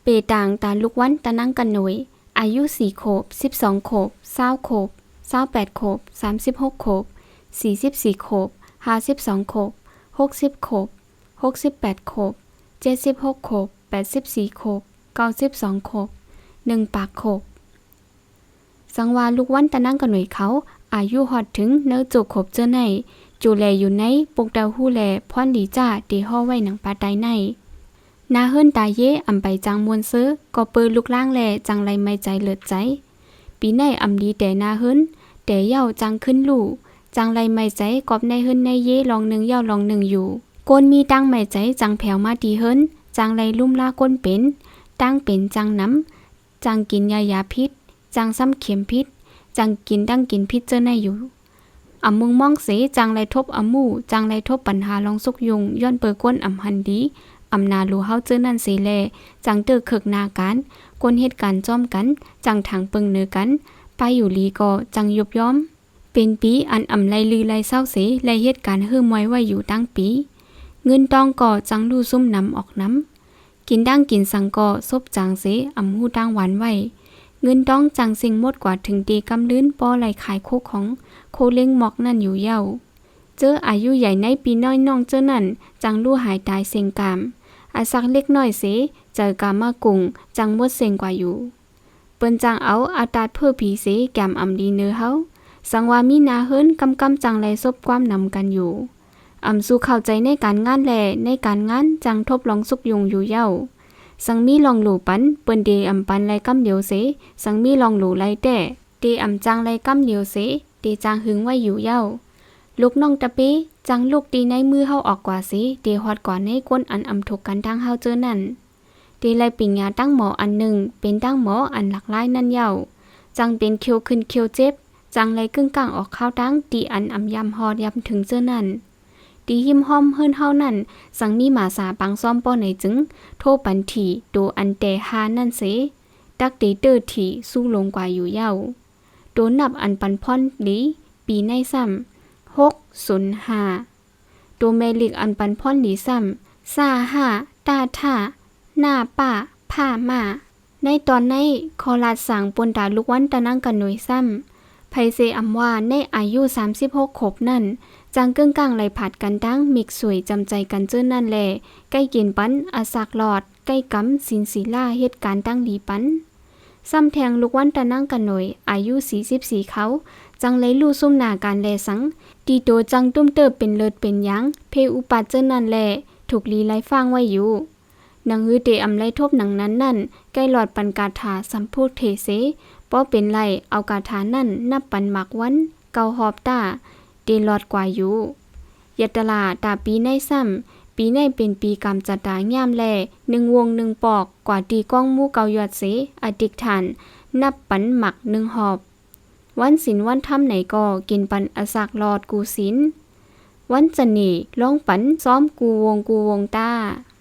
เปต่างตาลูกวันตะนั่งกันหน่วยอายุ4 ขวบ12 ขวบ20 ขวบ28 ขวบ36 ขวบ44 ขวบ52 ขวบ60 ขวบ68 ขวบ76 ขวบ84 ขวบ92 ขวบ1 ปากขวบสังวาลูกวันตะนั่งกันหน่วยเขาอายุฮอดถึงเนื้อจุกขบเจอในจูแลอยู่ในปุกดาวหู้แลพรดีจ้าตีห่อไว้หนังปลาไตในนาเฮิรนตาเย่อำไปจังมวนซื้อก็เปิดลูกล่างแลจังไรไม่ใจเลิดใจปีในอำดีแต่นาเฮิรนแต่เย่าจังขึ้นลู่จังไรไม่ใจกอบในเฮิรนในเย่ลองหนึ่งเย่าลองหนึ่งอยู่ก้นมีตั้งไม่ใจจังแผ่วมาดีเฮิรนจังไรลุ่มลาก้นเป็นตั้งเป็นจังน้ำจังกินยาพิษจังซ้ำเข็มพิษจังกินดังกินพิษเจอในอยู่มึงมองเสจังไรทบหมู่จังไรทบปัญหาลองสุกยุงย้อนเปิดก้นหันดีนาลูเฮาเจอนั่นเสแลจังเตอเคิกนาการก้นเหตุการณ์จ้อมกันจังถังเปิงเนือกันไปอยู่ลีก็จังยุบย้อมเป็นปีอันไรลือไรเศร้าเสไรเหตุการณ์ฮื้อมวยไว้อยู่ตั้งปีเงินตองก่อจังลู่ซุ่มนำออกน้ำกินดังกินสังก่อซบจางเสหูดังหวานไว้เงินต้องจังสิงหมดกว่าถึงตีกำลื้นป้อไหลขายโคของโคเล้งหมอกนั่นอยู่เย้าเจออายุใหญ่ในปีน้อยน้องเจอนั่นจังลู่หายตายเสียงกามอาสักเล็กน้อยเสเจอกามมากุงจังหมดเสียงกว่าอยู่เปิ้นจังเอาอาตาดเพื่อผีเสแกมดีเนื้อเฮาสังวามีนาเฮิรนกำจังไรซบความนำกันอยู่สู้เข้าใจในการงานแลในการงานจังทบลองสุกยุงอยู่เย้าสังมีลองหลู่ปันเปิ้นเดปันไรกำเดียวเสสังมีลองหลู่ไรแต่เดจังไรกำเดียวเสเดจังหึงไว้อยู่เย้าลูกน้องตะเปจังลูกดีในมือเฮาออกกว่าเสเดฮอดกว่าในก้นถูกกันทางเฮาเจอนั่นเดไรปิญญาตั้งหมออันหนึ่งเป็นตั้งหมออันหลากหลายนั่นเย้าจังเป็นเคียวขึ้นเคียวเจ็บจังไรกึ่งกลางออกข้าวตั้งตียำฮอดยำถึงเจอนั่นดีหิมห้อมเฮิรนเฮานั่นสังมีหมาสาปังซ้อมป้อไหนจึงโทปันทีโดอันแต่หานั่นเสดักเดเตอร์ทีสู้ลงกว่าอยู่เย้าโดนับอันปันพ่อนดีปีในซ้ำ605โดเมลิกอันปันพ่อนดีซ้ำ5ตาท่าหน้าป้าผ้ามาในตอนในคอลาดสั่งปนตาลูกวันตะนั่งกันหน่วยซ้ำไพเซว่าในอายุ36 ขบนั่นจังเกิ้งกลางไหลผัดกันดังมิกสวยจำใจกันเจอนั่นแลใกล้กินปันอาสักหลอดใกล้กำสินศีลาเหตุการณ์ตั้งดีปันซ้ำแทงลูกวันตะนั่งกันหน่อยอายุ44เขาจังเลยลู่ซุ่มหน้าการแลสังดีโตจังตุ้มเติบเป็นเลิศเป็นยังเพอุปัดเจอนั่นแลถูกลีไลฟังไว้อยู่หนังฮือเตไรทบหนังนั้นใกล้หลอดปันกาถาสัมพูดเทเสป้อเป็นไรเอากาถานั่นนับปันหมักวันเกาหอบตาเดลอดกว่าอยู่ยะตลาตาปีในซ้ำปีในเป็นปีกรรมจัดตายามแล1 วง 1 ปอกกว่าตีก้องมู่เกายอดเสอดิกฐานนับปันหมัก1 หอบวันศีลวันธรรมไหนก็กินปันอสักหลอดกูศีลวันจะหนีร้องปันซ้อมกูวงตา